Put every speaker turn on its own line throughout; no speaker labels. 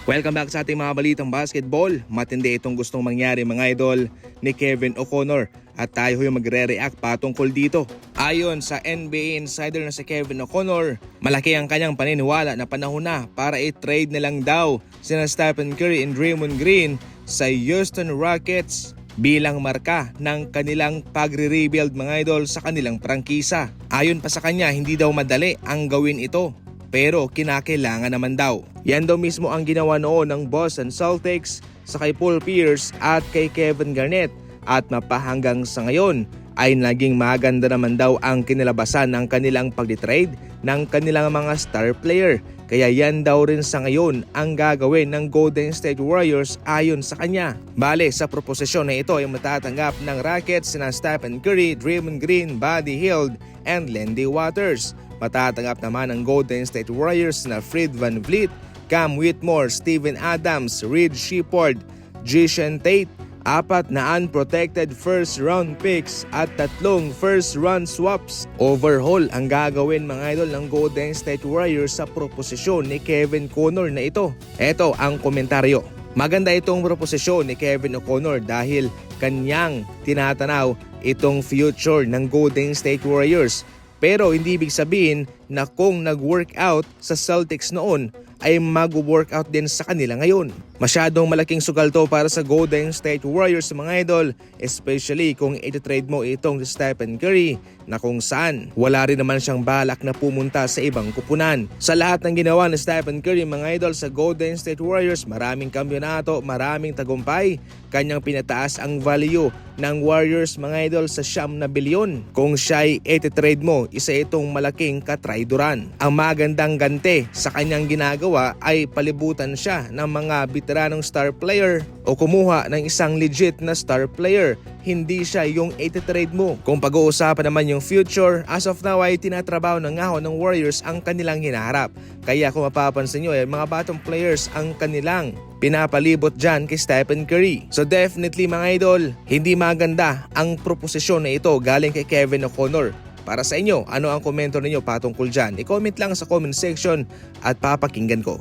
Welcome back sa ating mga balitang basketball. Matindi itong gustong mangyari mga idol ni Kevin O'Connor at tayo yung magre-react patungkol dito. Ayon sa NBA insider na si Kevin O'Connor, malaki ang kanyang paniniwala na panahon na para i-trade na lang daw sina Stephen Curry and Draymond Green sa Houston Rockets bilang marka ng kanilang pagre-rebuild mga idol sa kanilang prangkisa. Ayon pa sa kanya, hindi daw madali ang gawin ito. Pero kinakailangan naman daw. Yan daw mismo ang ginawa noon ng Boston Celtics sa kay Paul Pierce at kay Kevin Garnett. At mapahanggang sa ngayon ay naging maganda naman daw ang kinalabasan ng kanilang pag-trade ng kanilang mga star player. Kaya yan daw rin sa ngayon ang gagawin ng Golden State Warriors ayon sa kanya. Bale, sa proposisyon na ito ay matatanggap ng Rockets sina Stephen Curry, Draymond Green, Buddy Hield, and Lindy Waters. Matatanggap naman ng Golden State Warriors na Fred VanVleet, Cam Whitmore, Steven Adams, Reed Shepard, Jason Tate, 4 na unprotected first round picks at 3 first round swaps. Overhaul ang gagawin mga idol ng Golden State Warriors sa proposisyon ni Kevin O'Connor na ito. Ito ang komentaryo. Maganda itong proposisyon ni Kevin O'Connor dahil kanyang tinatanaw itong future ng Golden State Warriors. Pero hindi ibig sabihin na kung nag-workout sa Celtics noon ay mag-workout din sa kanila ngayon. Masyadong malaking sugal to para sa Golden State Warriors mga idol, especially kung iti-trade mo itong si Stephen Curry na kung saan wala rin naman siyang balak na pumunta sa ibang kupunan. Sa lahat ng ginawa ni Stephen Curry mga idol sa Golden State Warriors, maraming kampiyonato, maraming tagumpay, kanyang pinataas ang value ng Warriors mga idol sa ₱9 bilyon. Kung siya'y iti-trade mo, isa itong malaking katrayduran. Ang magandang ganti sa kanyang ginagawa ay palibutan siya ng mga veteranong star player o kumuha ng isang legit na star player. Hindi siya yung iti-trade mo. Kung pag-uusapan naman yung future, as of now ay tinatrabaho na nga ng Warriors ang kanilang hinaharap. Kaya kung mapapansin nyo ay mga batong players ang kanilang pinapalibot dyan kay Stephen Curry. So definitely mga idol, hindi maganda ang proposisyon na ito galing kay Kevin O'Connor. Para sa inyo, ano ang komento ninyo patungkol dyan? I-comment lang sa comment section at papakinggan ko.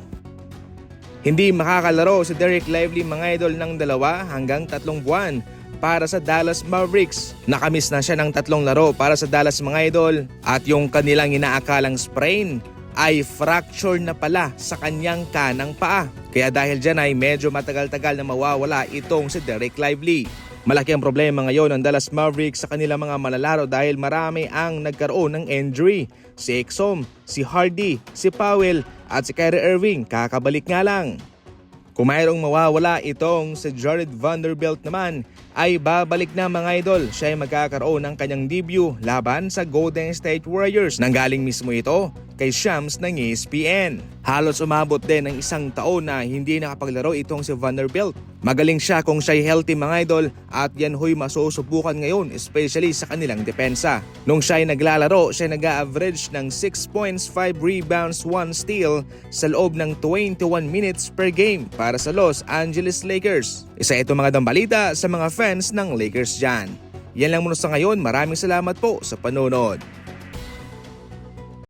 Hindi makakalaro si Dereck Lively mga idol ng 2 hanggang 3 buwan para sa Dallas Mavericks. Nakamiss na siya ng 3 laro para sa Dallas mga idol at yung kanilang inaakalang sprain ay fracture na pala sa kanyang kanang paa. Kaya dahil dyan ay medyo matagal-tagal na mawawala itong si Dereck Lively. Malaki ang problema ngayon ng Dallas Mavericks sa kanilang mga manlalaro dahil marami ang nagkaroon ng injury. Si Exum, si Hardy, si Powell at si Kyrie Irving kakabalik nga lang. Kung mayroong mawawala itong si Jared Vanderbilt naman ay babalik na mga idol. Siya ay magkakaroon ng kanyang debut laban sa Golden State Warriors. Nanggaling mismo ito kay Shams ng ESPN. Halos umabot din ng 1 taon na hindi nakapaglaro itong si Vanderbilt. Magaling siya kung siya'y healthy mga idol at yan ho'y masusubukan ngayon especially sa kanilang depensa. Nung siya'y naglalaro, siya'y nag-a-average ng 6 points, 5 rebounds, 1 steal sa loob ng 21 minutes per game para sa Los Angeles Lakers. Isa ito mga dambalita sa mga fans ng Lakers dyan. Yan lang muna sa ngayon, maraming salamat po sa panonood.